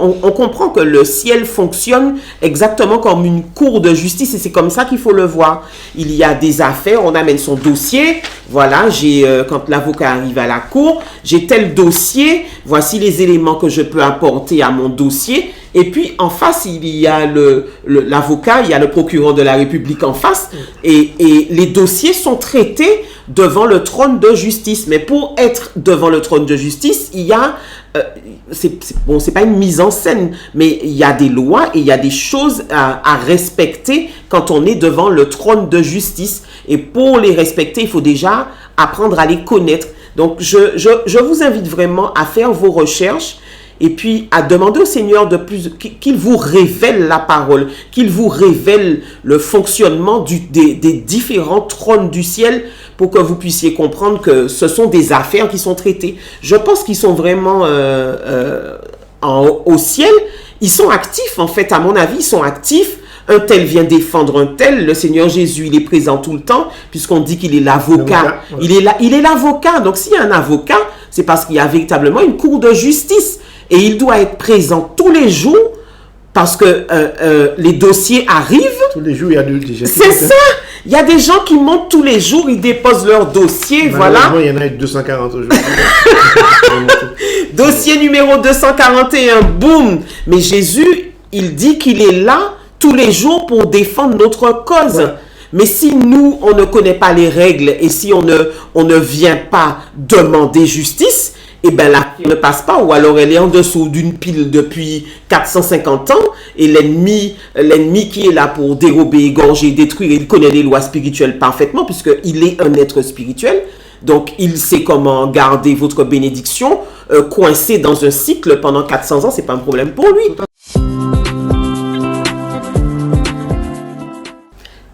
on comprend que le ciel fonctionne exactement comme une cour de justice et c'est comme ça qu'il faut le voir. Il y a des affaires, on amène son dossier, voilà, quand l'avocat arrive à la cour, j'ai tel dossier, voici les éléments que je peux apporter à mon dossier. Et puis, en face, il y a l'avocat, il y a le procureur de la République en face. Et les dossiers sont traités devant le trône de justice. Mais pour être devant le trône de justice, il y a... c'est pas une mise en scène, mais il y a des lois et il y a des choses à respecter quand on est devant le trône de justice. Et pour les respecter, il faut déjà apprendre à les connaître. Donc, je vous invite vraiment à faire vos recherches et puis à demander au Seigneur qu'il vous révèle la parole, qu'il vous révèle le fonctionnement des différents trônes du ciel pour que vous puissiez comprendre que ce sont des affaires qui sont traitées. Je pense qu'ils sont vraiment au ciel. Ils sont actifs, en fait, à mon avis, ils sont actifs. Un tel vient défendre un tel. Le Seigneur Jésus, il est présent tout le temps, puisqu'on dit qu'il est l'avocat. Ouais. Il est l'avocat. Donc, s'il y a un avocat, c'est parce qu'il y a véritablement une cour de justice. Et il doit être présent tous les jours parce que les dossiers arrivent. Tous les jours, il y a des... C'est ça. Il y a des gens qui montent tous les jours, ils déposent leur dossier, voilà. Il y en a 240 aujourd'hui. Dossier numéro 241, boum. Mais Jésus, il dit qu'il est là tous les jours pour défendre notre cause. Ouais. Mais si nous, on ne connaît pas les règles et si on ne vient pas demander justice, eh bien la ne passe pas, ou alors elle est en dessous d'une pile depuis 450 ans, et l'ennemi qui est là pour dérober, égorger, détruire, il connaît les lois spirituelles parfaitement, puisqu'il est un être spirituel, donc il sait comment garder votre bénédiction, coincé dans un cycle pendant 400 ans, c'est pas un problème pour lui.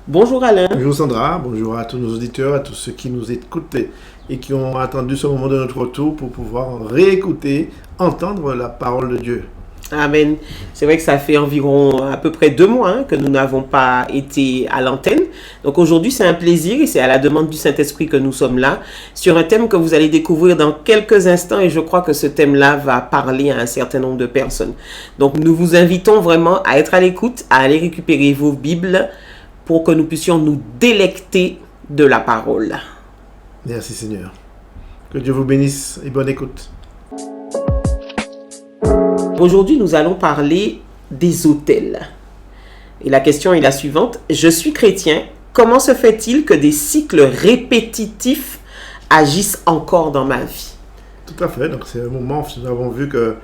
Bonjour Alain. Bonjour Sandra, bonjour à tous nos auditeurs, à tous ceux qui nous écoutent et qui ont attendu ce moment de notre retour pour pouvoir réécouter, entendre la parole de Dieu. Amen. C'est vrai que ça fait environ à peu près 2 mois que nous n'avons pas été à l'antenne. Donc aujourd'hui, c'est un plaisir et c'est à la demande du Saint-Esprit que nous sommes là sur un thème que vous allez découvrir dans quelques instants et je crois que ce thème-là va parler à un certain nombre de personnes. Donc nous vous invitons vraiment à être à l'écoute, à aller récupérer vos Bibles pour que nous puissions nous délecter de la parole. Merci Seigneur. Que Dieu vous bénisse et bonne écoute. Aujourd'hui, nous allons parler des autels. Et la question est la suivante. Je suis chrétien. Comment se fait-il que des cycles répétitifs agissent encore dans ma vie? Tout à fait. Donc, c'est un moment où nous avons vu que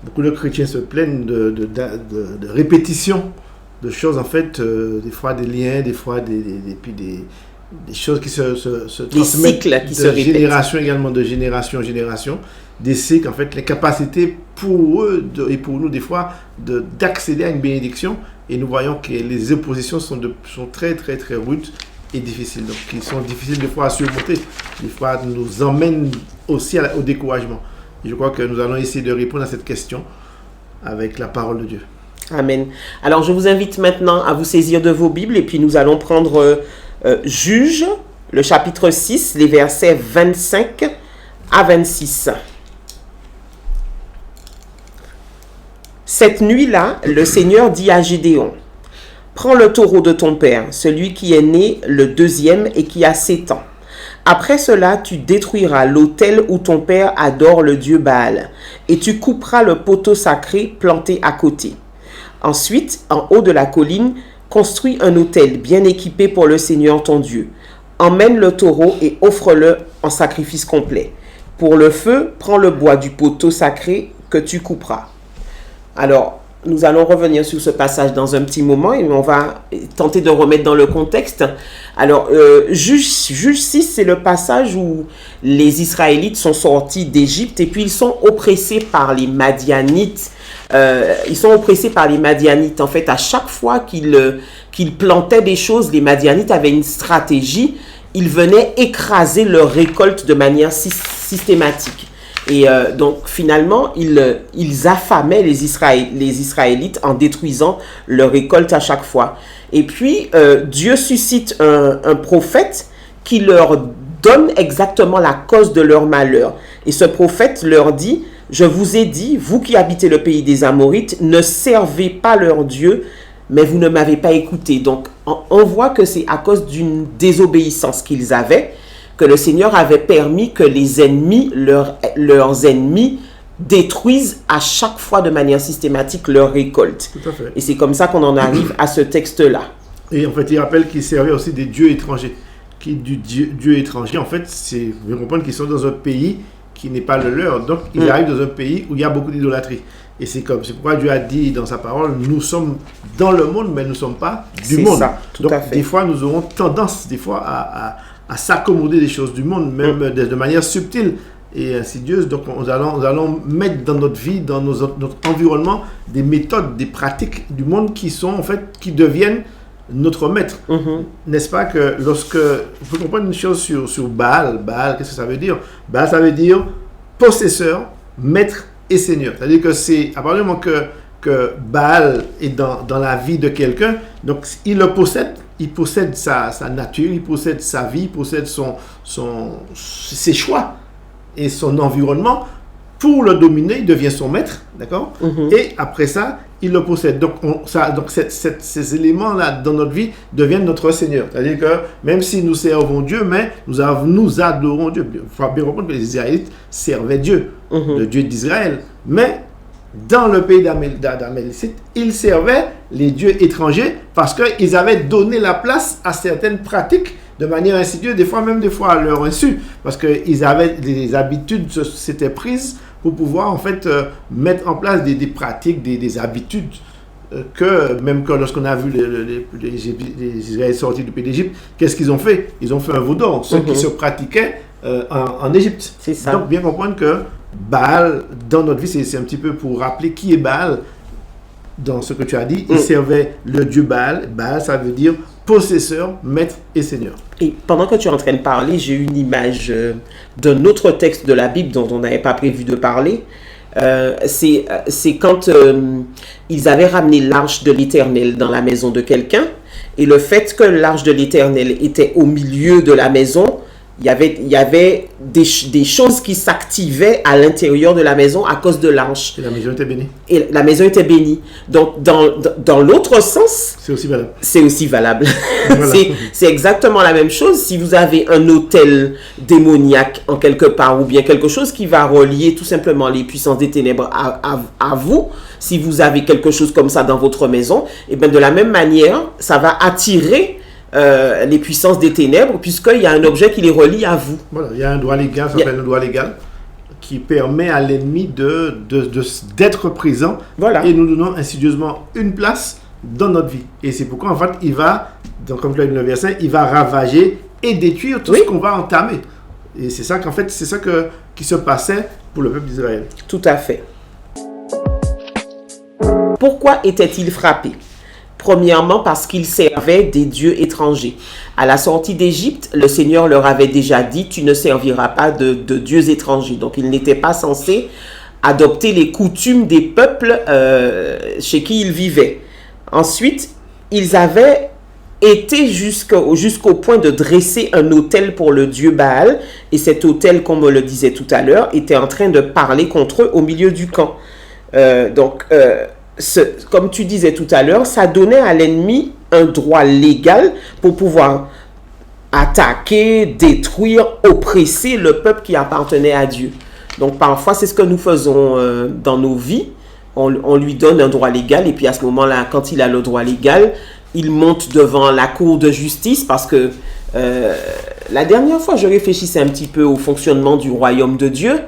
beaucoup de chrétiens se plaignent de répétition de choses, en fait, des fois des liens, des fois des choses qui se transmettent de génération également, de génération en génération, des cycles, en fait, les capacités pour eux et pour nous, des fois, d'accéder à une bénédiction. Et nous voyons que les oppositions sont très, très, très rudes et difficiles. Donc, ils sont difficiles des fois à surmonter. Des fois, nous emmènent aussi au découragement. Et je crois que nous allons essayer de répondre à cette question avec la parole de Dieu. Amen. Alors, je vous invite maintenant à vous saisir de vos Bibles et puis nous allons prendre Juge, le chapitre 6, les versets 25 à 26. Cette nuit-là, le Seigneur dit à Gédéon, « Prends le taureau de ton père, celui qui est né le 2e et qui a 7 ans. Après cela, tu détruiras l'autel où ton père adore le dieu Baal, et tu couperas le poteau sacré planté à côté. Ensuite, en haut de la colline, construis un autel bien équipé pour le Seigneur ton Dieu. Emmène le taureau et offre-le en sacrifice complet. Pour le feu, prends le bois du poteau sacré que tu couperas. » Alors, nous allons revenir sur ce passage dans un petit moment et on va tenter de remettre dans le contexte. Alors, Juge 6, c'est le passage où les Israélites sont sortis d'Égypte et puis ils sont oppressés par les Madianites. En fait, à chaque fois qu'ils plantaient des choses, les Madianites avaient une stratégie. Ils venaient écraser leur récolte de manière systématique. Et donc, finalement, ils affamaient les Israélites en détruisant leur récolte à chaque fois. Et puis, Dieu suscite un prophète qui leur donne exactement la cause de leur malheur. Et ce prophète leur dit, Je vous ai dit, vous qui habitez le pays des Amorites, ne servez pas leur Dieu, mais vous ne m'avez pas écouté. Donc, on voit que c'est à cause d'une désobéissance qu'ils avaient que le Seigneur avait permis que les ennemis, leurs ennemis, détruisent à chaque fois de manière systématique leur récolte. Tout à fait. Et c'est comme ça qu'on en arrive à ce texte-là. Et en fait, il rappelle qu'ils servaient aussi des dieux étrangers. Dieu étranger, en fait, c'est, vous comprenez qu'ils sont dans un pays qui n'est pas le leur. Donc, ils arrivent dans un pays où il y a beaucoup d'idolâtrie. Et c'est pourquoi Dieu a dit dans sa parole, nous sommes dans le monde, mais nous ne sommes pas du monde. C'est ça, tout donc, à fait. des fois, nous aurons tendance, des fois, à s'accommoder des choses du monde, même de manière subtile et insidieuse. Donc, nous allons mettre dans notre vie, dans notre environnement, des méthodes, des pratiques du monde qui sont, en fait, qui deviennent notre maître. N'est-ce pas que lorsque... Il faut comprendre une chose sur Baal. Baal, qu'est-ce que ça veut dire? Baal, ça veut dire possesseur, maître et seigneur. C'est-à-dire que c'est à partir du moment que Baal est dans la vie de quelqu'un, donc il le possède, il possède sa nature, il possède sa vie, il possède ses choix et son environnement. Pour le dominer, il devient son maître, d'accord? Et après ça, il le possède. Donc, ces éléments-là dans notre vie deviennent notre Seigneur. C'est-à-dire que même si nous servons Dieu, mais nous adorons Dieu. Il faut bien comprendre que les Israélites servaient Dieu, le Dieu d'Israël. Mais dans le pays d'Amélécite, ils servaient les dieux étrangers parce qu'ils avaient donné la place à certaines pratiques de manière insidieuse, des fois à leur insu, parce qu'ils avaient des habitudes, s'étaient prises pour pouvoir en fait mettre en place des pratiques, des habitudes que lorsqu'on a vu les Israéliens sortis du pays d'Égypte, qu'est-ce qu'ils ont fait? Ils ont fait un vaudor, ce qui se pratiquait en Égypte. C'est ça. Donc bien comprendre que Baal, dans notre vie, c'est un petit peu pour rappeler qui est Baal. Dans ce que tu as dit, il servait le dieu Baal. Baal, ça veut dire possesseur, maître et seigneur. Et pendant que tu es en train de parler, j'ai eu une image d'un autre texte de la Bible dont on n'avait pas prévu de parler. C'est quand ils avaient ramené l'arche de l'Éternel dans la maison de quelqu'un. Et le fait que l'arche de l'Éternel était au milieu de la maison, il y avait des choses qui s'activaient à l'intérieur de la maison à cause de l'arche. Et la maison était bénie. Et la maison était bénie. Donc, dans l'autre sens, c'est aussi valable. C'est aussi valable. Voilà. C'est exactement la même chose. Si vous avez un hôtel démoniaque en quelque part, ou bien quelque chose qui va relier tout simplement les puissances des ténèbres à vous, si vous avez quelque chose comme ça dans votre maison, et bien de la même manière, ça va attirer les puissances des ténèbres, puisqu'il y a un objet qui les relie à vous. Voilà, il y a un droit légal, ça s'appelle le droit légal, qui permet à l'ennemi d'être présent. Voilà. Et nous donnons insidieusement une place dans notre vie. Et c'est pourquoi, en fait, il va, donc, comme tu l'as dit dans le verset, il va ravager et détruire tout ce qu'on va entamer. Et c'est ça qu'en fait, c'est ça qui se passait pour le peuple d'Israël. Tout à fait. Pourquoi était-il frappé? Premièrement, parce qu'ils servaient des dieux étrangers. À la sortie d'Égypte, le Seigneur leur avait déjà dit « Tu ne serviras pas de dieux étrangers ». Donc, ils n'étaient pas censés adopter les coutumes des peuples chez qui ils vivaient. Ensuite, ils avaient été jusqu'au point de dresser un autel pour le dieu Baal. Et cet autel, comme on le disait tout à l'heure, était en train de parler contre eux au milieu du camp. Comme tu disais tout à l'heure, ça donnait à l'ennemi un droit légal pour pouvoir attaquer, détruire, oppresser le peuple qui appartenait à Dieu. Donc parfois, c'est ce que nous faisons dans nos vies. On lui donne un droit légal et puis à ce moment-là, quand il a le droit légal, il monte devant la cour de justice parce que la dernière fois, je réfléchissais un petit peu au fonctionnement du royaume de Dieu.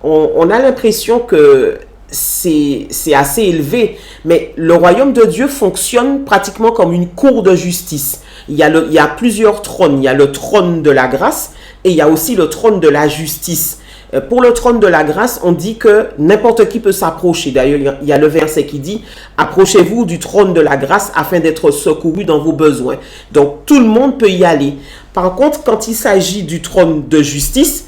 On a l'impression que c'est assez élevé, mais le royaume de Dieu fonctionne pratiquement comme une cour de justice. Il y a plusieurs trônes. Il y a le trône de la grâce et il y a aussi le trône de la justice. Pour le trône de la grâce, on dit que n'importe qui peut s'approcher. D'ailleurs, il y a le verset qui dit « Approchez-vous du trône de la grâce afin d'être secouru dans vos besoins. » Donc, tout le monde peut y aller. Par contre, quand il s'agit du trône de justice,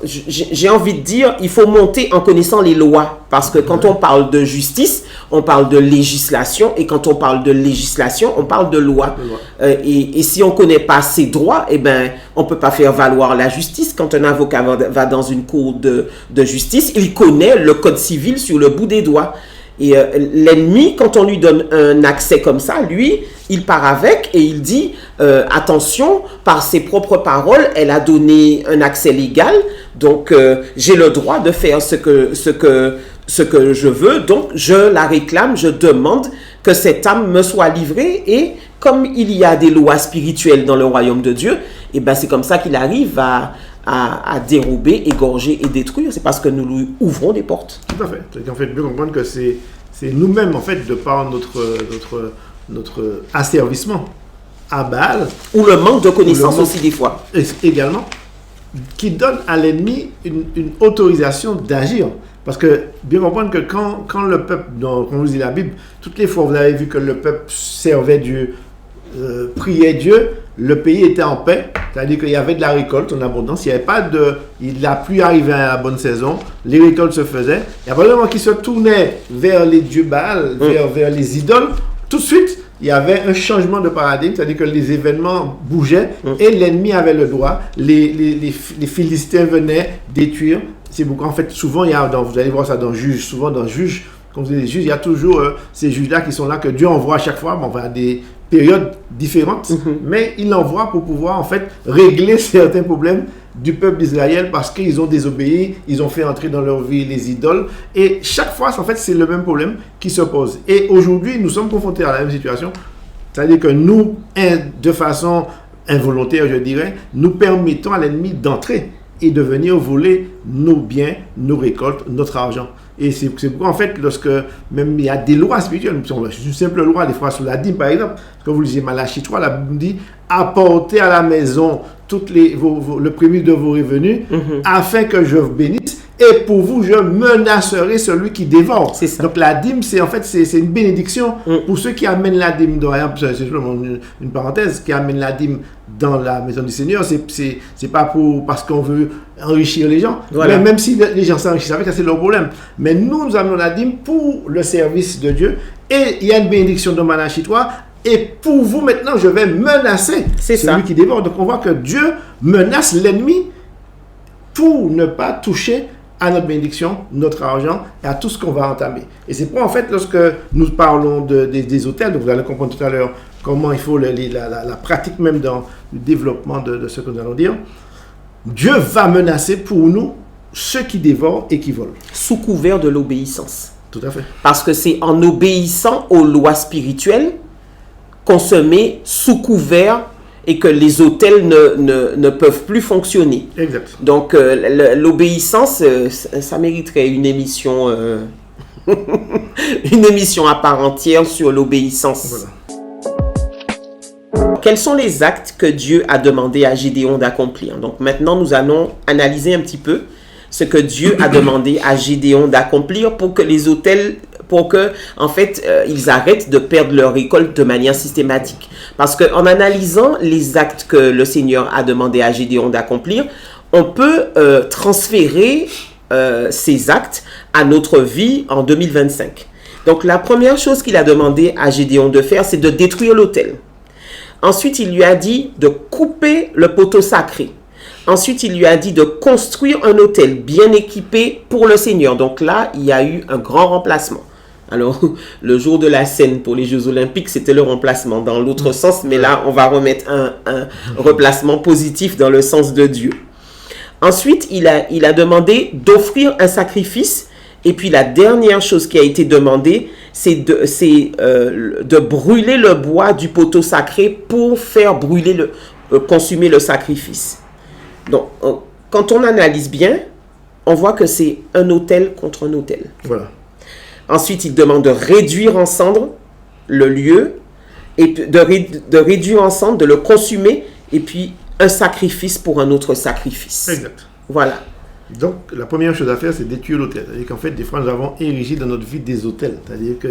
j'ai envie de dire, il faut monter en connaissant les lois. Parce que quand on parle de justice, on parle de législation. Et quand on parle de législation, on parle de loi. Et si on ne connaît pas ces droits, eh ben, on ne peut pas faire valoir la justice. Quand un avocat va dans une cour de justice, il connaît le code civil sur le bout des doigts. Et l'ennemi, quand on lui donne un accès comme ça, lui, il part avec et il dit attention, par ses propres paroles, elle a donné un accès légal, donc j'ai le droit de faire ce que je veux, donc je la réclame, je demande que cette âme me soit livrée. Et comme il y a des lois spirituelles dans le royaume de Dieu, et ben c'est comme ça qu'il arrive à dérober, égorger et détruire. C'est parce que nous lui ouvrons des portes. Tout à fait. En fait, bien comprendre que c'est nous-mêmes, en fait, de par notre asservissement à Baal. Ou le manque de connaissance aussi, des fois. Également, qui donne à l'ennemi une autorisation d'agir. Parce que, bien comprendre que quand le peuple, quand on lit la Bible, toutes les fois, vous avez vu que le peuple servait Dieu, priait Dieu, le pays était en paix, c'est-à-dire qu'il y avait de la récolte en abondance, il n'y avait pas la pluie arrivait à la bonne saison, les récoltes se faisaient, et à partir du moment qu'ils se tournaient vers les dieux Baal, vers les idoles, tout de suite, il y avait un changement de paradigme, c'est-à-dire que les événements bougeaient et l'ennemi avait le droit, les Philistins venaient détruire. C'est beaucoup, en fait, souvent, vous allez voir ça dans Juge, souvent dans Juge, comme vous dites, les juges, il y a toujours ces juges-là qui sont là, que Dieu envoie à chaque fois, on va à des périodes différentes, mais il l'envoie pour pouvoir, en fait, régler certains problèmes du peuple d'Israël parce qu'ils ont désobéi, ils ont fait entrer dans leur vie les idoles, et chaque fois, en fait, c'est le même problème qui se pose. Et aujourd'hui, nous sommes confrontés à la même situation, c'est-à-dire que nous, de façon involontaire, je dirais, nous permettons à l'ennemi d'entrer et de venir voler nos biens, nos récoltes, notre argent. Et c'est pourquoi, en fait, lorsque même il y a des lois spirituelles, une simple loi, des fois sur la dîme, par exemple, quand vous lisez Malachie 3, la Bible dit « Apportez à la maison le prémisse de vos revenus, afin que je vous bénisse, et pour vous, je menacerai celui qui dévore. » Donc la dîme, c'est une bénédiction pour ceux qui amènent la dîme. C'est simplement une parenthèse, qui amènent la dîme dans la maison du Seigneur, c'est pas parce qu'on veut enrichir les gens. Voilà. Mais même si les gens s'enrichissent avec ça, c'est leur problème. Mais nous amenons la dîme pour le service de Dieu. Et il y a une bénédiction de Malachie 3. Et pour vous, maintenant, je vais menacer celui qui dévore. Donc on voit que Dieu menace l'ennemi pour ne pas toucher à notre bénédiction, notre argent et à tout ce qu'on va entamer. Et c'est pour, en fait, lorsque nous parlons des hôtels, donc vous allez comprendre tout à l'heure comment il faut la pratique même dans le développement de ce que nous allons dire, Dieu va menacer pour nous ceux qui dévorent et qui volent. Sous couvert de l'obéissance. Tout à fait. Parce que c'est en obéissant aux lois spirituelles qu'on se met sous couvert et que les hôtels ne peuvent plus fonctionner. Exact. Donc, l'obéissance, ça mériterait une émission, une émission à part entière sur l'obéissance. Voilà. Quels sont les actes que Dieu a demandé à Gédéon d'accomplir? Donc, maintenant, nous allons analyser un petit peu ce que Dieu a demandé à Gédéon d'accomplir pour que les hôtels, en fait, ils arrêtent de perdre leur récolte de manière systématique. Parce qu'en analysant les actes que le Seigneur a demandé à Gédéon d'accomplir, on peut transférer ces actes à notre vie en 2025. Donc, la première chose qu'il a demandé à Gédéon de faire, c'est de détruire l'autel. Ensuite, il lui a dit de couper le poteau sacré. Ensuite, il lui a dit de construire un autel bien équipé pour le Seigneur. Donc là, il y a eu un grand remplacement. Alors, le jour de la scène pour les Jeux Olympiques, c'était le remplacement dans l'autre sens. Mais là, on va remettre un remplacement positif dans le sens de Dieu. Ensuite, il a demandé d'offrir un sacrifice. Et puis, la dernière chose qui a été demandée, c'est de brûler le bois du poteau sacré pour faire consumer le sacrifice. Donc, quand on analyse bien, on voit que c'est un autel contre un autel. Voilà. Ensuite, il demande de réduire en cendres le lieu, et de réduire en cendres, de le consumer, et puis un sacrifice pour un autre sacrifice. Exact. Voilà. Donc, la première chose à faire, c'est détruire l'autel. C'est-à-dire qu'en fait, des fois, nous avons érigé dans notre vie des autels. C'est-à-dire que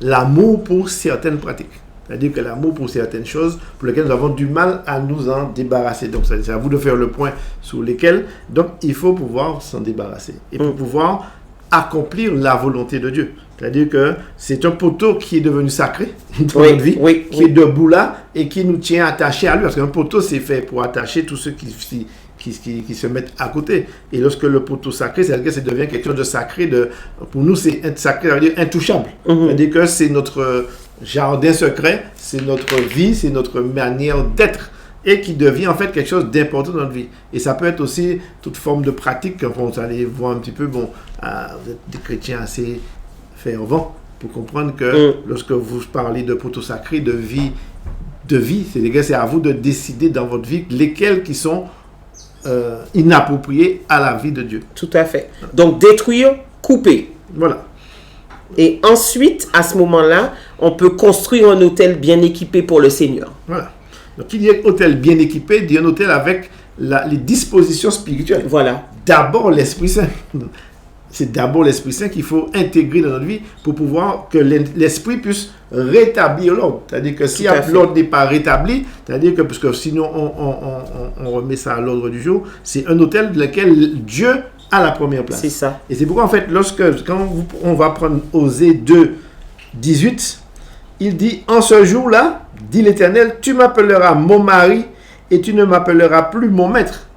l'amour pour certaines pratiques. C'est-à-dire que l'amour pour certaines choses pour lesquelles nous avons du mal à nous en débarrasser. Donc, c'est à vous de faire le point sur lesquelles. Donc, il faut pouvoir s'en débarrasser. Et pour pouvoir accomplir la volonté de Dieu. C'est-à-dire que c'est un poteau qui est devenu sacré dans notre vie, qui est debout là et qui nous tient attachés à lui. Parce qu'un poteau, c'est fait pour attacher tous ceux qui se mettent à côté. Et lorsque le poteau sacré, c'est-à-dire que ça devient quelque chose de sacré. Pour nous, c'est sacré, ça veut dire intouchable. C'est-à-dire que c'est notre jardin secret, c'est notre vie, c'est notre manière d'être. Et qui devient en fait quelque chose d'important dans notre vie. Et ça peut être aussi toute forme de pratique. Vous allez voir un petit peu, vous êtes des chrétiens assez fervents pour comprendre que lorsque vous parlez de poteau sacré, de vie, c'est à vous de décider dans votre vie lesquels qui sont inappropriés à la vie de Dieu. Tout à fait. Donc détruire, couper. Voilà. Et ensuite, à ce moment-là, on peut construire un hôtel bien équipé pour le Seigneur. Voilà. Donc, il y a un hôtel bien équipé, il y a un hôtel avec les dispositions spirituelles. Voilà. D'abord, l'Esprit Saint. C'est d'abord l'Esprit Saint qu'il faut intégrer dans notre vie pour pouvoir que l'Esprit puisse rétablir l'ordre. C'est-à-dire que si l'ordre n'est pas rétabli, c'est-à-dire que, parce que sinon on remet ça à l'ordre du jour, c'est un hôtel dans lequel Dieu a la première place. C'est ça. Et c'est pourquoi, en fait, quand on va prendre Osée 2, 18, il dit, en ce jour-là, dit l'Éternel, tu m'appelleras mon mari et tu ne m'appelleras plus mon maître.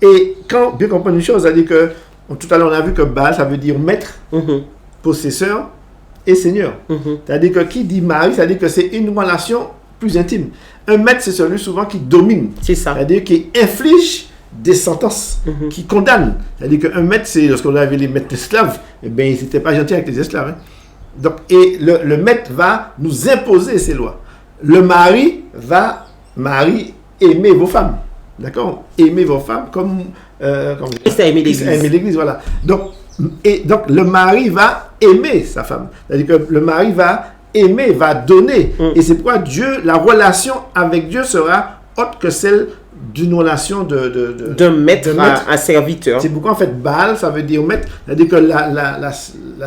Et quand, bien comprendre une chose, c'est-à-dire que tout à l'heure on a vu que Baal, ça veut dire maître, possesseur et seigneur. C'est-à-dire que qui dit mari, c'est-à-dire que c'est une relation plus intime. Un maître, c'est celui souvent qui domine. C'est ça. C'est-à-dire qui inflige des sentences, qui condamne. C'est-à-dire qu'un maître, c'est lorsqu'on avait les maîtres esclaves, eh bien, ils n'étaient pas gentils avec les esclaves. Hein. Donc, et le maître va nous imposer ses lois. Le mari va, aimer vos femmes. D'accord? Aimer vos femmes comme Christ a aimé l'Église. Aimer l'Église, voilà. Donc, le mari va aimer sa femme. C'est-à-dire que le mari va aimer, va donner. Et c'est pourquoi la relation avec Dieu sera autre que celle d'une relation de maître à serviteur. C'est pourquoi en fait Baal, ça veut dire maître. C'est-à-dire que la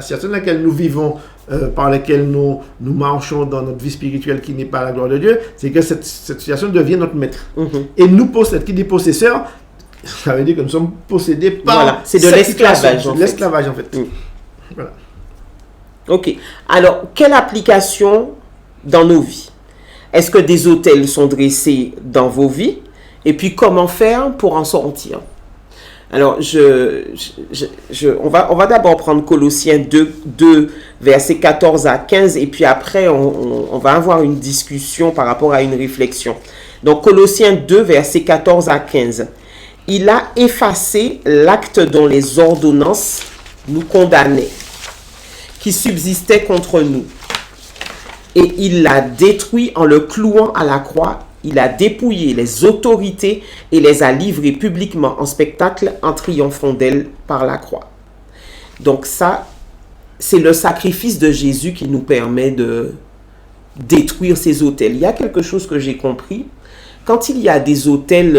situation dans laquelle nous vivons, par laquelle nous marchons dans notre vie spirituelle qui n'est pas la gloire de Dieu, c'est que cette situation devient notre maître. Et nous possède, qui dit possesseur, ça veut dire que nous sommes possédés par... Voilà, c'est de l'esclavage. C'est de l'esclavage en fait. Voilà. Ok. Alors, quelle application dans nos vies? Est-ce que des autels sont dressés dans vos vies? Et puis, comment faire pour en sortir? Alors, on va d'abord prendre Colossiens 2, versets 14 à 15, et puis après, on va avoir une discussion par rapport à une réflexion. Donc, Colossiens 2, versets 14 à 15. Il a effacé l'acte dont les ordonnances nous condamnaient, qui subsistait contre nous. Et il l'a détruit en le clouant à la croix. Il a dépouillé les autorités et les a livrées publiquement en spectacle en triomphant d'elles par la croix. Donc ça, c'est le sacrifice de Jésus qui nous permet de détruire ces autels. Il y a quelque chose que j'ai compris. Quand il y a des autels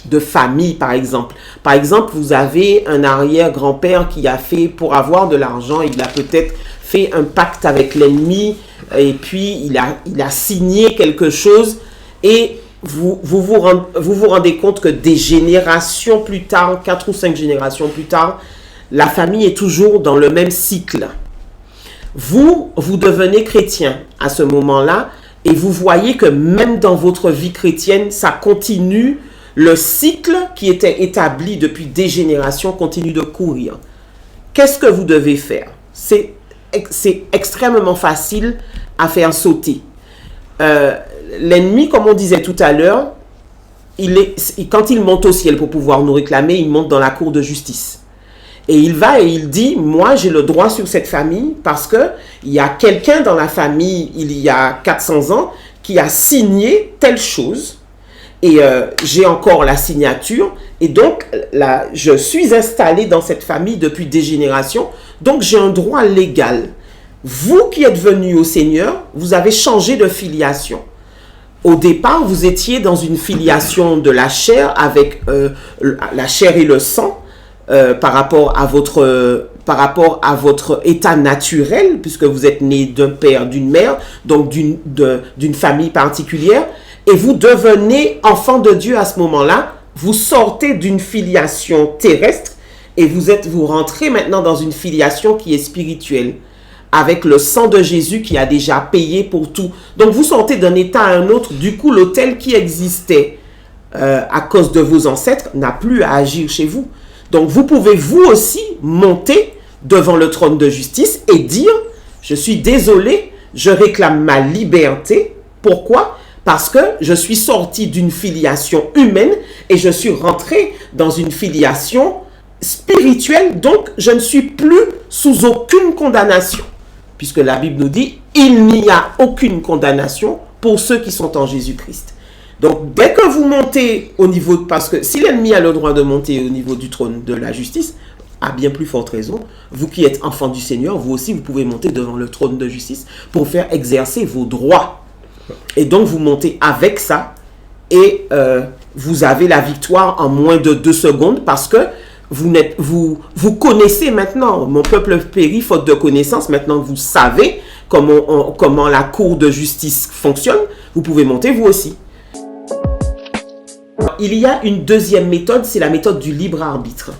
de famille, par exemple. Par exemple, vous avez un arrière-grand-père qui a fait, pour avoir de l'argent, il a peut-être fait un pacte avec l'ennemi et puis il a signé quelque chose et vous vous rendez compte que des générations plus tard, 4 ou 5 générations plus tard, la famille est toujours dans le même cycle. Vous devenez chrétien à ce moment-là et vous voyez que même dans votre vie chrétienne, ça continue. Le cycle qui était établi depuis des générations continue de courir. Qu'est-ce que vous devez faire? C'est extrêmement facile à faire sauter. L'ennemi, comme on disait tout à l'heure, quand il monte au ciel pour pouvoir nous réclamer, il monte dans la cour de justice. Et il va et il dit, moi j'ai le droit sur cette famille parce qu'il y a quelqu'un dans la famille, il y a 400 ans, qui a signé telle chose. Et j'ai encore la signature. Et donc, là, je suis installé dans cette famille depuis des générations. Donc, j'ai un droit légal. Vous qui êtes venus au Seigneur, vous avez changé de filiation. Au départ, vous étiez dans une filiation de la chair avec la chair et le sang par rapport à votre par rapport à votre état naturel, puisque vous êtes né d'un père, d'une mère, donc d'une famille particulière, et vous devenez enfant de Dieu à ce moment-là. Vous sortez d'une filiation terrestre et vous rentrez maintenant dans une filiation qui est spirituelle, avec le sang de Jésus qui a déjà payé pour tout. Donc vous sortez d'un état à un autre. Du coup, l'autel qui existait à cause de vos ancêtres n'a plus à agir chez vous. Donc vous pouvez vous aussi monter devant le trône de justice et dire, je suis désolé, je réclame ma liberté. Pourquoi ? Parce que je suis sorti d'une filiation humaine et je suis rentré dans une filiation spirituelle. Donc je ne suis plus sous aucune condamnation. Puisque la Bible nous dit, il n'y a aucune condamnation pour ceux qui sont en Jésus-Christ. Donc, dès que vous montez au niveau, parce que si l'ennemi a le droit de monter au niveau du trône de la justice, à bien plus forte raison, vous qui êtes enfant du Seigneur, vous aussi, vous pouvez monter devant le trône de justice pour faire exercer vos droits. Et donc, vous montez avec ça et vous avez la victoire en moins de 2 secondes parce que vous connaissez maintenant. Mon peuple périt faute de connaissance. Maintenant que vous savez comment la cour de justice fonctionne, vous pouvez monter vous aussi. Il y a une deuxième méthode, c'est la méthode du libre arbitre.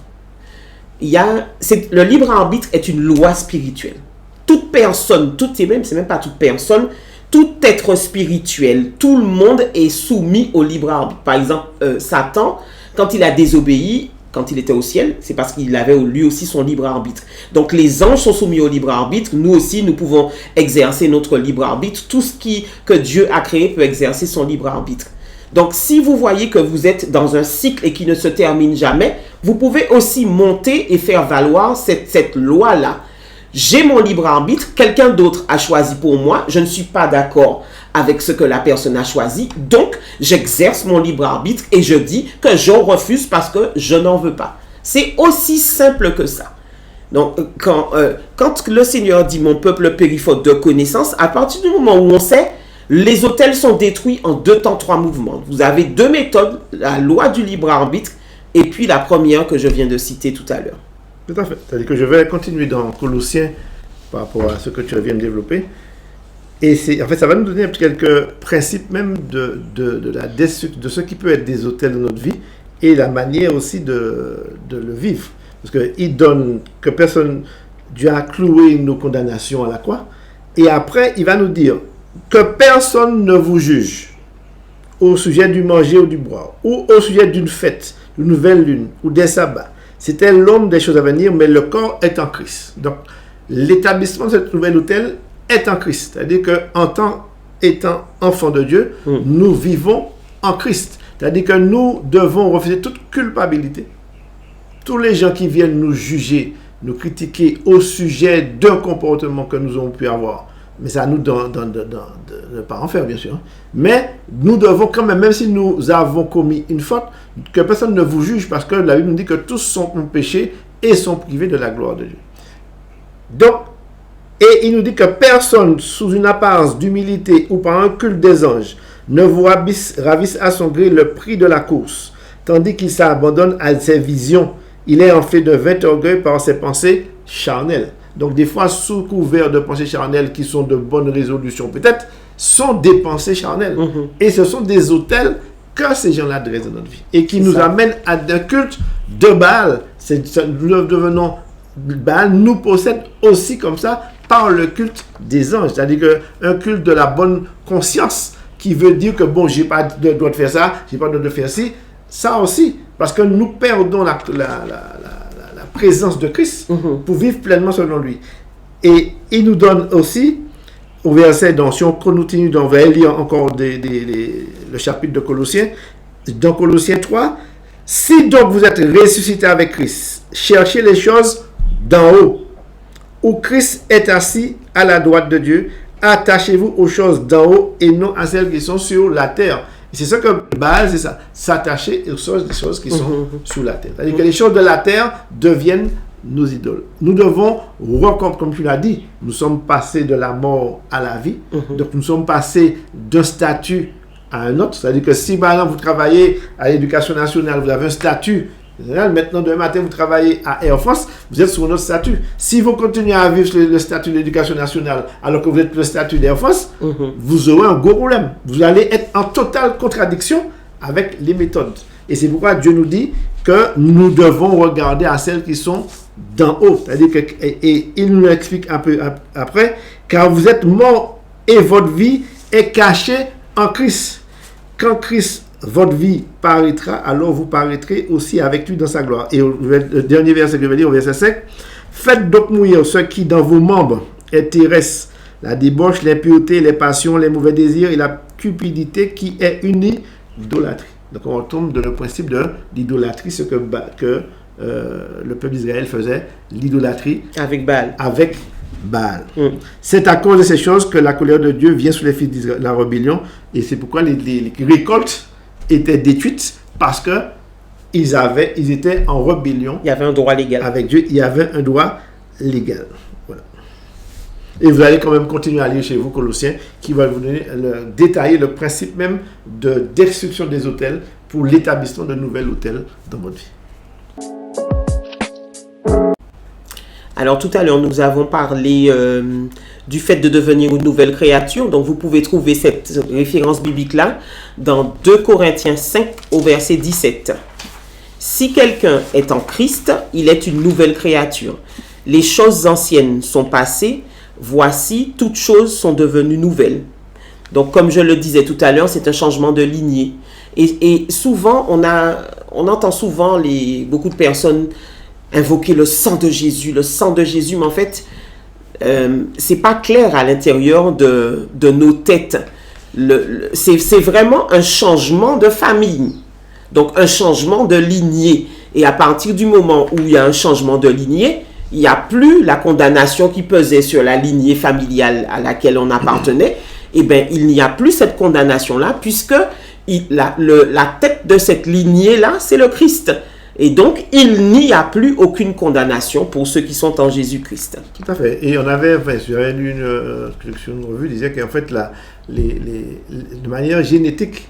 Le libre arbitre est une loi spirituelle. Toute personne, c'est même pas toute personne, tout être spirituel, tout le monde est soumis au libre arbitre. Par exemple, Satan, quand il a désobéi, quand il était au ciel, c'est parce qu'il avait lui aussi son libre arbitre. Donc les anges sont soumis au libre arbitre. Nous aussi, nous pouvons exercer notre libre arbitre. Tout ce que Dieu a créé peut exercer son libre arbitre. Donc si vous voyez que vous êtes dans un cycle et qui ne se termine jamais, vous pouvez aussi monter et faire valoir cette loi-là. J'ai mon libre arbitre, quelqu'un d'autre a choisi pour moi, je ne suis pas d'accord avec ce que la personne a choisi, donc j'exerce mon libre arbitre et je dis que je refuse parce que je n'en veux pas. C'est aussi simple que ça. Donc quand le Seigneur dit mon peuple périt faute de connaissance, à partir du moment où on sait, les autels sont détruits en 2 temps 3 mouvements. Vous avez 2 méthodes, la loi du libre arbitre et puis la première que je viens de citer tout à l'heure. Tout à fait. C'est-à-dire que je vais continuer dans Colossiens par rapport à ce que tu viens de développer. Et en fait, ça va nous donner quelques principes même de ce qui peut être des autels de notre vie et la manière aussi de le vivre. Parce qu'il donne que personne, Dieu a cloué nos condamnations à la croix. Et après, il va nous dire que personne ne vous juge au sujet du manger ou du boire, ou au sujet d'une fête, d'une nouvelle lune, ou des sabbats. C'était l'homme des choses à venir, mais le corps est en Christ. Donc, l'établissement de cette nouvelle autel est en Christ. C'est-à-dire étant enfants de Dieu, nous vivons en Christ. C'est-à-dire que nous devons refuser toute culpabilité. Tous les gens qui viennent nous juger, nous critiquer au sujet d'un comportement que nous avons pu avoir, mais ça nous donne de ne pas en faire, bien sûr. Mais nous devons quand même si nous avons commis une faute, que personne ne vous juge, parce que la Bible nous dit que tous sont péchés et sont privés de la gloire de Dieu. Donc, et il nous dit que personne, sous une apparence d'humilité ou par un culte des anges, ne vous ravisse à son gré le prix de la course, tandis qu'il s'abandonne à ses visions. Il est enflé de vain orgueil par ses pensées charnelles. Donc des fois, sous couvert de pensées charnelles qui sont de bonnes résolutions, peut-être, sont des pensées charnelles. Et ce sont des autels que ces gens-là dressent dans notre vie. Et qui nous amènent à un culte de Baal. Nous devenons Baal, nous possède aussi comme ça par le culte des anges. C'est-à-dire qu'un culte de la bonne conscience qui veut dire que bon, j'ai pas le droit de faire ça, j'ai pas le droit de faire ci. Ça aussi, parce que nous perdons la présence de Christ pour vivre pleinement selon lui. Et il nous donne aussi, au verset, si on continue, on va lire encore le chapitre de Colossiens, dans Colossiens 3, « Si donc vous êtes ressuscités avec Christ, cherchez les choses d'en haut, où Christ est assis à la droite de Dieu, attachez-vous aux choses d'en haut et non à celles qui sont sur la terre. » C'est ça que Baal, c'est ça, s'attacher aux choses qui sont sous la terre. C'est-à-dire que les choses de la terre deviennent nos idoles. Nous devons, comme tu l'as dit, nous sommes passés de la mort à la vie. Donc nous sommes passés d'un statut à un autre. C'est-à-dire que si par exemple vous travaillez à l'éducation nationale, vous avez un statut Maintenant, demain matin, vous travaillez à Air France, vous êtes sur notre statut. Si vous continuez à vivre sur le statut de l'éducation nationale alors que vous êtes le statut d'Air France, vous aurez un gros problème. Vous allez être en totale contradiction avec les méthodes. Et c'est pourquoi Dieu nous dit que nous devons regarder à celles qui sont d'en haut. C'est-à-dire que, et il nous explique un peu après, car vous êtes morts et votre vie est cachée en Christ. Quand Christ, votre vie, paraîtra, alors vous paraîtrez aussi avec lui dans sa gloire. Et le dernier verset que je vais dire, au verset 5, faites donc mourir ce qui dans vos membres est terrestre, la débauche, l'impureté, les passions, les mauvais désirs et la cupidité qui est une idolâtrie. Donc on retombe dans le principe de l'idolâtrie, ce que le peuple d'Israël faisait, l'idolâtrie avec Baal. C'est à cause de ces choses que la colère de Dieu vient sur les fils d'Israël, la rébellion, et c'est pourquoi les récoltes étaient détruites, parce que ils étaient en rébellion. Il y avait un droit légal. Avec Dieu, il y avait un droit légal. Voilà. Et vous allez quand même continuer à lire chez vous, Colossiens, qui va vous donner détailler le principe même de destruction des autels pour l'établissement de nouveaux autels dans votre vie. Alors tout à l'heure, nous avons parlé du fait de devenir une nouvelle créature. Donc vous pouvez trouver cette référence biblique-là dans 2 Corinthiens 5 au verset 17. Si quelqu'un est en Christ, il est une nouvelle créature. Les choses anciennes sont passées, voici, toutes choses sont devenues nouvelles. Donc comme je le disais tout à l'heure, c'est un changement de lignée. Et souvent, on entend souvent beaucoup de personnes invoquer le sang de Jésus, mais en fait, c'est pas clair à l'intérieur de nos têtes. C'est vraiment un changement de famille, donc un changement de lignée. Et à partir du moment où il y a un changement de lignée, il n'y a plus la condamnation qui pesait sur la lignée familiale à laquelle on appartenait. Eh bien, il n'y a plus cette condamnation-là, puisque la tête de cette lignée-là, c'est le Christ. Et donc, il n'y a plus aucune condamnation pour ceux qui sont en Jésus-Christ. Tout à fait. Et j'avais lu une revue qui disait qu'en fait, de manière génétique,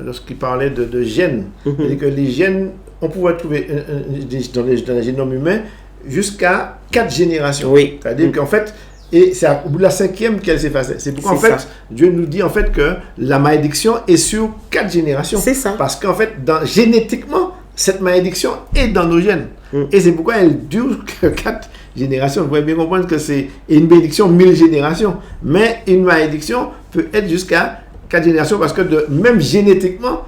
lorsqu'il parlait de gènes, c'est-à-dire que les gènes, on pouvait trouver dans le génome humain jusqu'à 4 générations. Oui. C'est-à-dire qu'en fait, et c'est au bout de la 5e qu'elle s'effaçait. C'est pourquoi, en fait, Dieu nous dit en fait que la malédiction est sur 4 générations. C'est ça. Parce qu'en fait, génétiquement, cette malédiction est dans nos gènes. Et c'est pourquoi elle dure que 4 générations. Vous pouvez bien comprendre que c'est une bénédiction 1000 générations. Mais une malédiction peut être jusqu'à 4 générations parce que même génétiquement,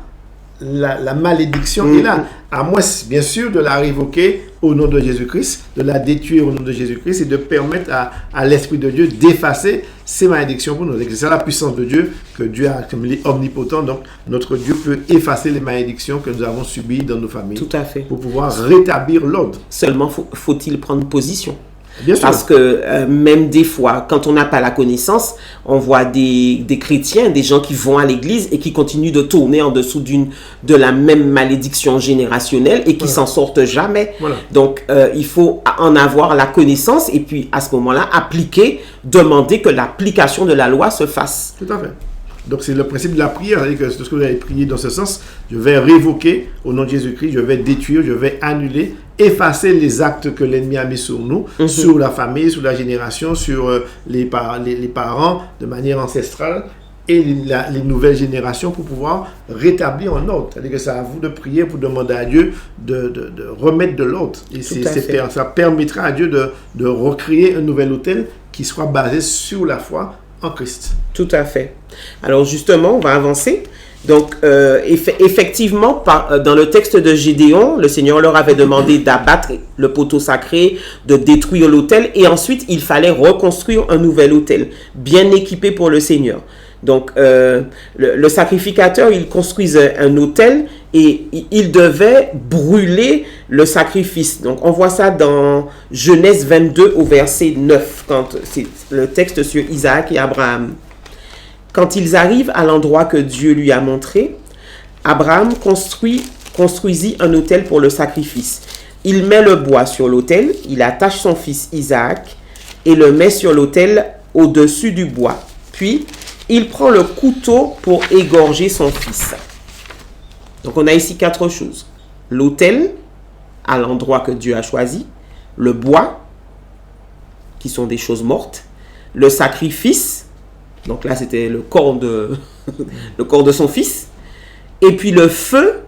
la malédiction est là. À moins, bien sûr, de la révoquer au nom de Jésus-Christ, de la détruire au nom de Jésus-Christ et de permettre à l'Esprit de Dieu d'effacer ces malédictions pour nous. C'est la puissance de Dieu que Dieu a, comme il est omnipotent. Donc, notre Dieu peut effacer les malédictions que nous avons subies dans nos familles. Tout à fait. Pour pouvoir rétablir l'ordre. Seulement, faut-il prendre position. Bien sûr. Parce que même des fois, quand on n'a pas la connaissance, on voit des chrétiens, des gens qui vont à l'église et qui continuent de tourner en dessous de la même malédiction générationnelle et qui s'en sortent jamais. Voilà. Donc, il faut en avoir la connaissance et puis à ce moment-là, appliquer, demander que l'application de la loi se fasse. Tout à fait. Donc, c'est le principe de la prière. C'est-à-dire que ce que vous avez prié dans ce sens, je vais révoquer au nom de Jésus-Christ, je vais détruire, je vais annuler, effacer les actes que l'ennemi a mis sur nous, sur la famille, sur la génération, sur les parents, de manière ancestrale, et les nouvelles générations pour pouvoir rétablir un ordre. C'est-à-dire que c'est à vous de prier pour demander à Dieu de remettre de l'ordre. Et ça permettra à Dieu de recréer un nouvel autel qui soit basé sur la foi en Christ. Tout à fait. Alors justement, on va avancer. Donc, effectivement, dans le texte de Gédéon, le Seigneur leur avait demandé d'abattre le poteau sacré, de détruire l'autel, et ensuite, il fallait reconstruire un nouvel autel, bien équipé pour le Seigneur. Donc, le sacrificateur, il construisait un autel et il devait brûler le sacrifice. Donc, on voit ça dans Genèse 22 au verset 9, quand c'est le texte sur Isaac et Abraham. Quand ils arrivent à l'endroit que Dieu lui a montré, Abraham construisit un autel pour le sacrifice. Il met le bois sur l'autel, il attache son fils Isaac et le met sur l'autel au-dessus du bois. Puis, il prend le couteau pour égorger son fils. Donc, on a ici 4 choses. l'autel à l'endroit que Dieu a choisi, le bois, qui sont des choses mortes, le sacrifice, donc là c'était le corps de son fils, et puis le feu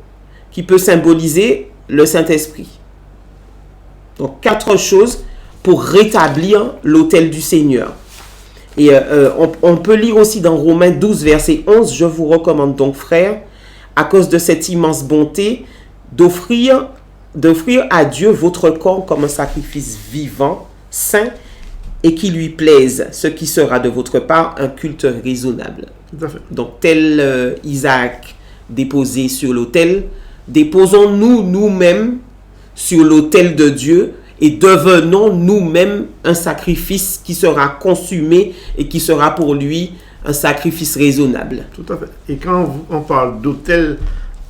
qui peut symboliser le Saint-Esprit. Donc 4 choses pour rétablir l'autel du Seigneur. Et on peut lire aussi dans Romains 12, verset 11, « Je vous recommande donc, frères, à cause de cette immense bonté, d'offrir à Dieu votre corps comme un sacrifice vivant, saint, et qui lui plaise, ce qui sera de votre part un culte raisonnable. » Tout à fait. Donc, tel Isaac déposé sur l'autel, déposons-nous nous-mêmes sur l'autel de Dieu et devenons nous-mêmes un sacrifice qui sera consumé et qui sera pour lui un sacrifice raisonnable. Tout à fait. Et quand on parle d'autel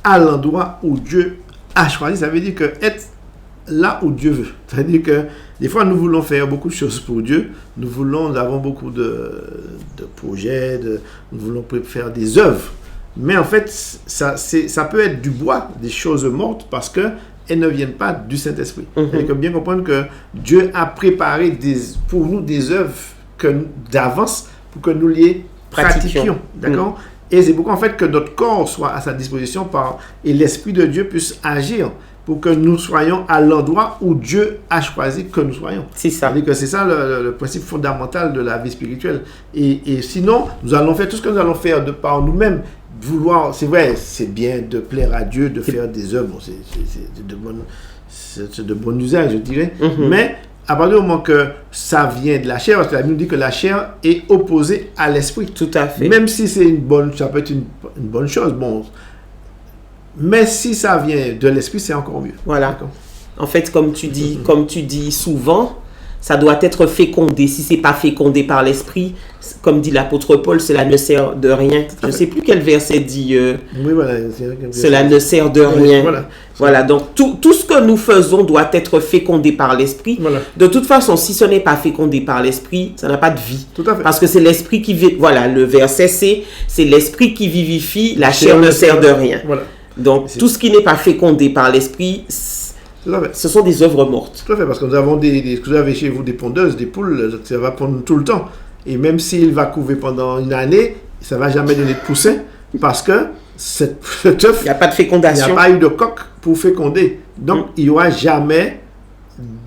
à l'endroit où Dieu a choisi, ça veut dire que être là où Dieu veut. Ça veut dire que des fois, nous voulons faire beaucoup de choses pour Dieu. Nous avons beaucoup de projets, nous voulons faire des œuvres. Mais en fait, ça peut être du bois, des choses mortes, parce qu'elles ne viennent pas du Saint-Esprit. Il faut bien comprendre que Dieu a préparé pour nous des œuvres d'avance pour que nous les pratiquions. D'accord? Et c'est pourquoi en fait que notre corps soit à sa disposition et l'Esprit de Dieu puisse agir pour que nous soyons à l'endroit où Dieu a choisi que nous soyons. C'est ça. C'est-à-dire que c'est ça le principe fondamental de la vie spirituelle. Et sinon, nous allons faire tout ce que nous allons faire de par nous-mêmes. C'est vrai, c'est bien de plaire à Dieu, de faire des œuvres. Bon, c'est de bon usage, je dirais. Mais à partir du moment que ça vient de la chair, parce que la Bible nous dit que la chair est opposée à l'esprit. Tout à fait. Même si ça peut être une bonne chose, bon. Mais si ça vient de l'esprit, c'est encore mieux. Voilà. D'accord. En fait, comme tu dis souvent, ça doit être fécondé. Si c'est pas fécondé par l'esprit, comme dit l'apôtre Paul, cela ne sert de rien. Je ne sais plus quel verset dit. Oui, voilà. Cela ne sert de rien. Oui, voilà. Donc tout ce que nous faisons doit être fécondé par l'esprit. Voilà. De toute façon, si ce n'est pas fécondé par l'esprit, ça n'a pas de vie. Tout à fait. Parce que c'est l'esprit qui vit. Voilà, le verset c'est l'esprit qui vivifie. La chair ne sert de rien. Voilà. Donc tout ce qui n'est pas fécondé par l'esprit, ce sont des œuvres mortes. Tout à fait, parce que nous avons vous avez chez vous des pondeuses, des poules, ça va pondre tout le temps. Et même s'il va couver pendant une année, ça ne va jamais donner de poussin, parce que cet œuf, il n'y a pas de fécondation. Il n'y a pas eu de coque pour féconder. Donc, il n'y aura jamais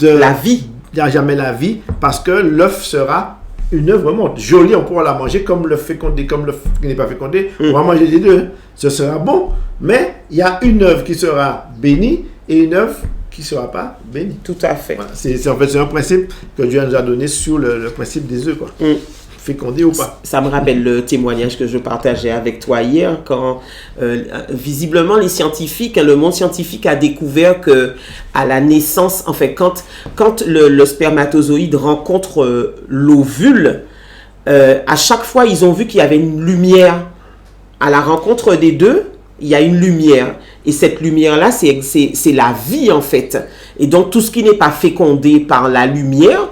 la vie. Il n'y a jamais la vie, parce que l'œuf sera une œuvre morte. Jolie, on pourra la manger comme l'œuf fécondé, comme l'œuf qui n'est pas fécondé. On va manger les deux. Ce sera bon, mais il y a une œuvre qui sera bénie et une œuvre qui ne sera pas bénie. Tout à fait. Voilà. C'est un principe que Dieu nous a donné sur le principe des œufs, quoi. Fécondé ou pas. Ça me rappelle le témoignage que je partageais avec toi hier, quand visiblement les scientifiques, le monde scientifique a découvert que à la naissance, en fait, quand le spermatozoïde rencontre l'ovule, à chaque fois ils ont vu qu'il y avait une lumière. À la rencontre des deux, il y a une lumière. Et cette lumière-là, c'est la vie, en fait. Et donc, tout ce qui n'est pas fécondé par la lumière,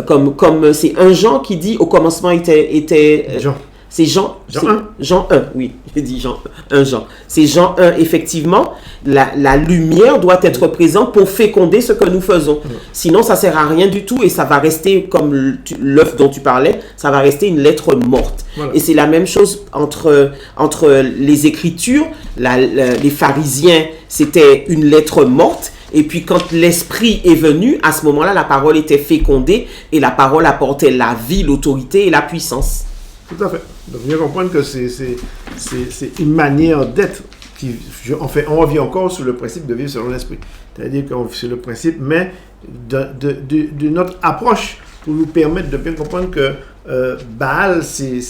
comme c'est un Jean qui dit, au commencement était Jean. C'est Jean 1. Jean 1, oui. J'ai dit Jean 1. C'est Jean 1, effectivement. La lumière doit être présente pour féconder ce que nous faisons. Sinon, ça ne sert à rien du tout et ça va rester, comme l'œuf dont tu parlais, ça va rester une lettre morte. Voilà. Et c'est la même chose entre les Écritures. Les pharisiens, c'était une lettre morte. Et puis quand l'esprit est venu, à ce moment-là, la parole était fécondée et la parole apportait la vie, l'autorité et la puissance. Tout à fait. Donc, bien comprendre que c'est une manière d'être. On revient encore sur le principe de vivre selon l'esprit. C'est-à-dire qu'on vit sur le principe, mais de notre approche pour nous permettre de bien comprendre que Baal, c'est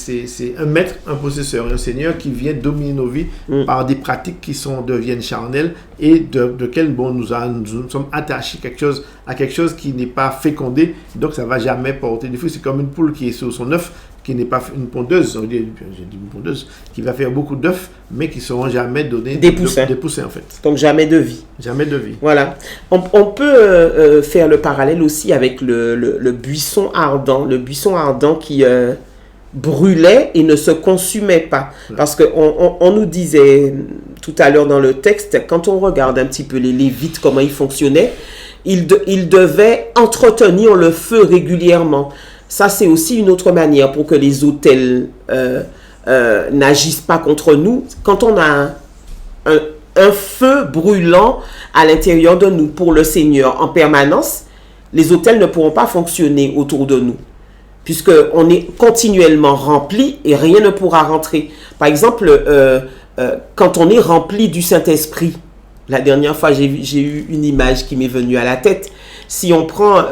un maître, un possesseur, un seigneur qui vient dominer nos vies par des pratiques qui deviennent charnelles et de lesquelles nous sommes attachés à quelque chose qui n'est pas fécondé, donc ça ne va jamais porter des fruits. C'est comme une poule qui est sur son œuf, qui n'est pas une pondeuse, j'ai dit une pondeuse, qui va faire beaucoup d'œufs, mais qui ne seront jamais donnés des poussins en fait. Donc jamais de vie. Jamais de vie. Voilà. On peut faire le parallèle aussi avec le buisson ardent. Le buisson ardent qui brûlait et ne se consumait pas. Parce qu'on nous disait tout à l'heure dans le texte, quand on regarde un petit peu les Lévites, comment ils fonctionnaient, ils devaient entretenir le feu régulièrement. Ça, c'est aussi une autre manière pour que les autels n'agissent pas contre nous. Quand on a un feu brûlant à l'intérieur de nous pour le Seigneur en permanence, les autels ne pourront pas fonctionner autour de nous, puisqu'on est continuellement rempli et rien ne pourra rentrer. Par exemple, quand on est rempli du Saint-Esprit, la dernière fois, j'ai eu une image qui m'est venue à la tête. Si on prend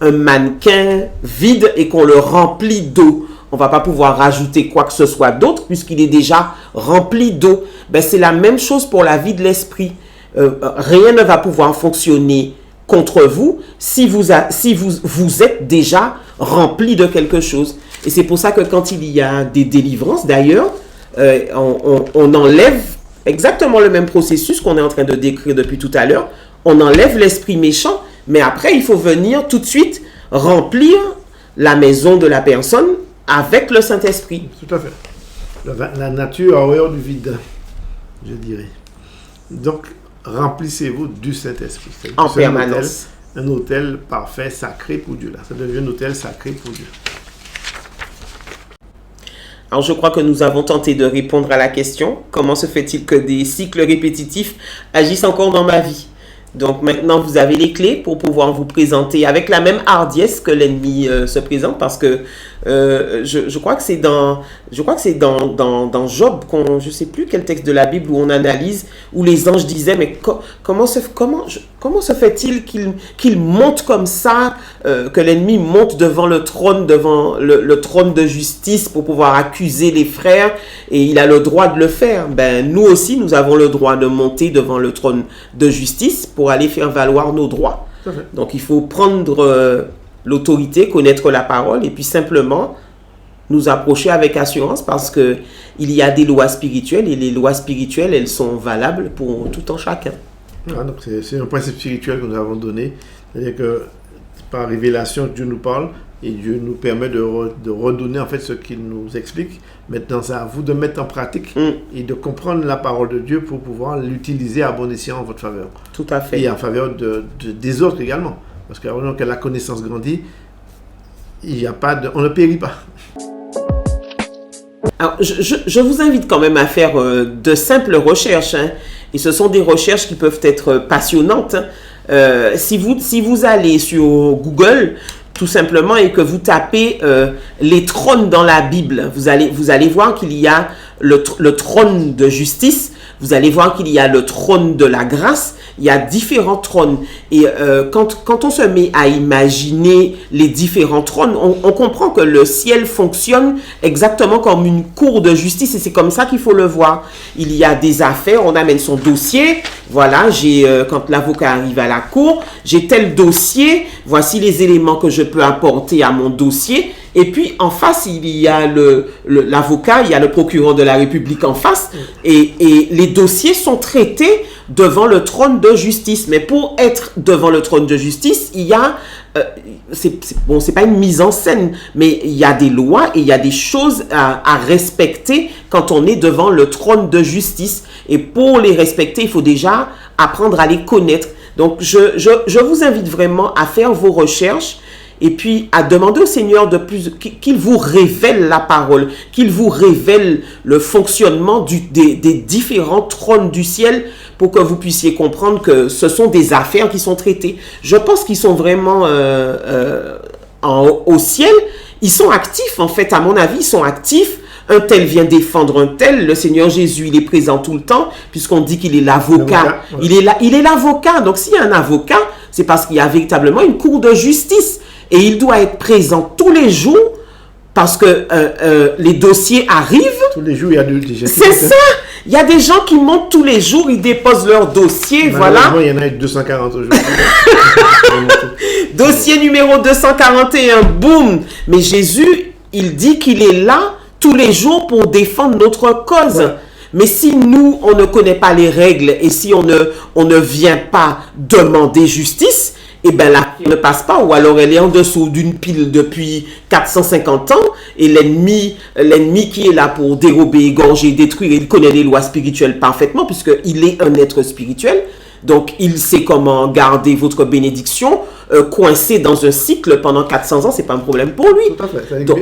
un mannequin vide et qu'on le remplit d'eau, on ne va pas pouvoir rajouter quoi que ce soit d'autre puisqu'il est déjà rempli d'eau. Ben, c'est la même chose pour la vie de l'esprit. Rien ne va pouvoir fonctionner contre vous si vous êtes déjà rempli de quelque chose. Et c'est pour ça que quand il y a des délivrances, d'ailleurs, on enlève exactement le même processus qu'on est en train de décrire depuis tout à l'heure. On enlève l'esprit méchant, mais après, il faut venir tout de suite remplir la maison de la personne avec le Saint-Esprit. Tout à fait. La nature a horreur du vide, je dirais. Donc, remplissez-vous du Saint-Esprit. En permanence. Un autel parfait, sacré pour Dieu. Là. Ça devient un autel sacré pour Dieu. Alors, je crois que nous avons tenté de répondre à la question. Comment se fait-il que des cycles répétitifs agissent encore dans ma vie? Donc, maintenant, vous avez les clés pour pouvoir vous présenter avec la même hardiesse que l'ennemi se présente, parce que je crois que c'est dans Job, je ne sais plus quel texte de la Bible où on analyse, où les anges disaient, mais comment se fait-il qu'il monte comme ça, que l'ennemi monte devant le trône de justice pour pouvoir accuser les frères, et il a le droit de le faire. Ben, nous aussi, nous avons le droit de monter devant le trône de justice pour aller faire valoir nos droits. Donc, il faut prendre l'autorité, connaître la parole et puis simplement nous approcher avec assurance, parce que il y a des lois spirituelles et les lois spirituelles, elles sont valables pour tout un chacun. Donc c'est un principe spirituel que nous avons donné, c'est-à-dire que par révélation Dieu nous parle et Dieu nous permet de redonner en fait ce qu'il nous explique. Maintenant, c'est à vous de mettre en pratique et de comprendre la parole de Dieu pour pouvoir l'utiliser à bon escient en votre faveur. Tout à fait. Et en faveur des autres également. Parce que la connaissance grandit, on ne périt pas. Alors, je vous invite quand même à faire de simples recherches. Et ce sont des recherches qui peuvent être passionnantes. Si vous allez sur Google, tout simplement, et que vous tapez les trônes dans la Bible, vous allez voir qu'il y a le trône de justice, vous allez voir qu'il y a le trône de la grâce, il y a différents trônes. Et quand on se met à imaginer les différents trônes, on comprend que le ciel fonctionne exactement comme une cour de justice, et c'est comme ça qu'il faut le voir. Il y a des affaires, on amène son dossier, voilà, quand l'avocat arrive à la cour, j'ai tel dossier, voici les éléments que je peux apporter à mon dossier. Et puis, en face, il y a l'avocat, il y a le procureur de la République en face. Et les dossiers sont traités devant le trône de justice. Mais pour être devant le trône de justice, il y a... c'est pas une mise en scène, mais il y a des lois et il y a des choses à respecter quand on est devant le trône de justice. Et pour les respecter, il faut déjà apprendre à les connaître. Donc, je vous invite vraiment à faire vos recherches et puis à demander au Seigneur qu'il vous révèle la parole, qu'il vous révèle le fonctionnement des différents trônes du ciel pour que vous puissiez comprendre que ce sont des affaires qui sont traitées. Je pense qu'ils sont vraiment au ciel. Ils sont actifs, en fait, à mon avis, ils sont actifs. Un tel vient défendre un tel. Le Seigneur Jésus, il est présent tout le temps, puisqu'on dit qu'il est l'avocat. Ouais. Il est l'avocat. Donc, s'il y a un avocat, c'est parce qu'il y a véritablement une cour de justice. Et il doit être présent tous les jours, parce que les dossiers arrivent. Tous les jours, il y a des gens. C'est ça. Il y a des gens qui montent tous les jours, ils déposent leur dossier, voilà. Il y en a 240 aujourd'hui. Dossier numéro 241, boum. Mais Jésus, il dit qu'il est là tous les jours pour défendre notre cause. Ouais. Mais si nous, on ne connaît pas les règles et si on ne vient pas demander justice, eh ben la pierre ne passe pas, ou alors elle est en dessous d'une pile depuis 450 ans, et l'ennemi qui est là pour dérober, égorger, détruire, il connaît les lois spirituelles parfaitement, puisqu'il est un être spirituel, donc il sait comment garder votre bénédiction, coincé dans un cycle pendant 400 ans, c'est pas un problème pour lui. Tout à fait. Tout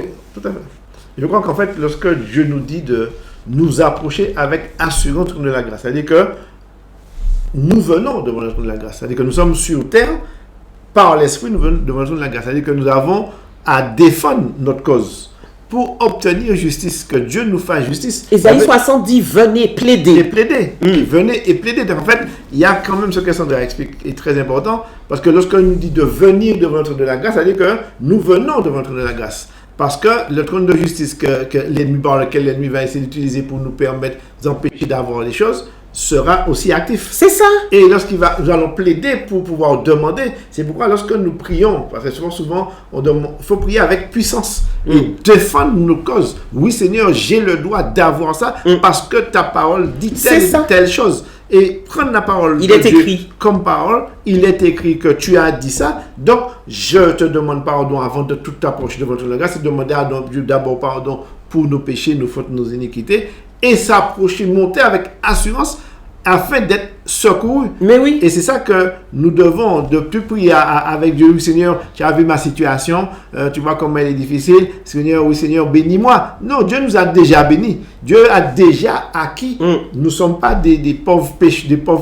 à fait. Je crois qu'en fait, lorsque Dieu nous dit de nous approcher avec assurance de la grâce, c'est-à-dire que nous venons devant le trône de la grâce, c'est-à-dire que nous sommes sur terre, par l'Esprit, nous venons devant le trône de la grâce, c'est-à-dire que nous avons à défendre notre cause pour obtenir justice, que Dieu nous fasse justice. Ésaïe 60 dit, venez plaider. Et plaider. Venez et plaider. Donc, en fait, il y a quand même ce que Sandra explique, est très important, parce que lorsqu'on nous dit de venir devant le trône de la grâce, c'est-à-dire que nous venons devant le trône de la grâce. Parce que le trône de justice que l'ennemi, par lequel l'ennemi va essayer d'utiliser pour nous permettre d'empêcher d'avoir les choses, sera aussi actif. C'est ça. Et nous allons plaider pour pouvoir demander. C'est pourquoi lorsque nous prions, parce que souvent il faut prier avec puissance et défendre nos causes. Oui Seigneur, j'ai le droit d'avoir ça parce que ta parole dit telle chose. Et prendre la parole il est écrit comme parole, il est écrit que tu as dit ça. Donc je te demande pardon avant de tout t'approcher devant ton grâce et demander à Dieu d'abord pardon pour nos péchés, nos fautes, nos iniquités, et s'approcher, monter avec assurance afin d'être secouru. Mais oui. Et c'est ça que nous devons de plus prier avec Dieu. Oui, Seigneur, tu as vu ma situation, tu vois comment elle est difficile. Seigneur, oui, Seigneur, bénis-moi. Non, Dieu nous a déjà bénis. Dieu a déjà acquis. Nous ne sommes pas des pauvres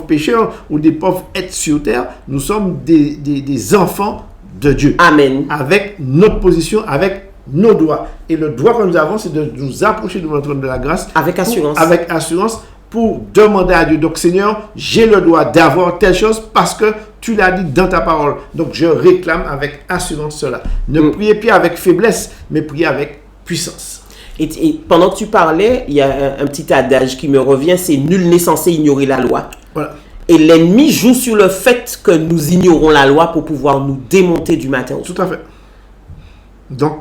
pécheurs ou des pauvres êtres sur terre. Nous sommes des enfants de Dieu. Amen. Avec notre position, avec nos droits. Et le droit que nous avons, c'est de nous approcher de notre trône de la grâce. Avec assurance. Avec assurance. Pour demander à Dieu, donc Seigneur, j'ai le droit d'avoir telle chose parce que tu l'as dit dans ta parole. Donc je réclame avec assurance cela. Ne priez plus avec faiblesse, mais priez avec puissance. Et pendant que tu parlais, il y a un petit adage qui me revient, c'est nul n'est censé ignorer la loi. Voilà. Et l'ennemi joue sur le fait que nous ignorons la loi pour pouvoir nous démonter du matin au soir. Tout à fait. Donc,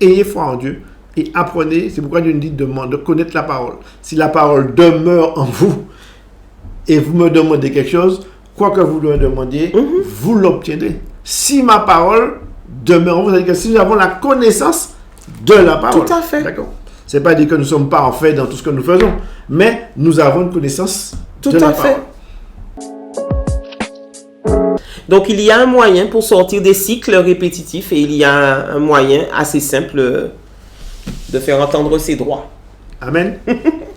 ayez foi en Dieu. Et apprenez, c'est pourquoi Dieu nous dit de connaître la parole. Si la parole demeure en vous et vous me demandez quelque chose, quoi que vous me demandiez, vous l'obtiendrez. Si ma parole demeure en vous, c'est-à-dire que si nous avons la connaissance de la parole. Tout à fait. D'accord. C'est pas dire que nous ne sommes pas en fait dans tout ce que nous faisons, mais nous avons une connaissance de la parole. Donc il y a un moyen pour sortir des cycles répétitifs et il y a un moyen assez simple de faire entendre ses droits. Amen.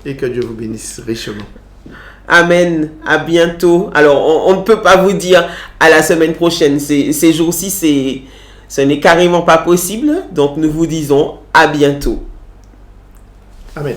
Et que Dieu vous bénisse richement. Amen. À bientôt. Alors, on ne peut pas vous dire à la semaine prochaine. Ces jours-ci, ce n'est carrément pas possible. Donc, nous vous disons à bientôt. Amen.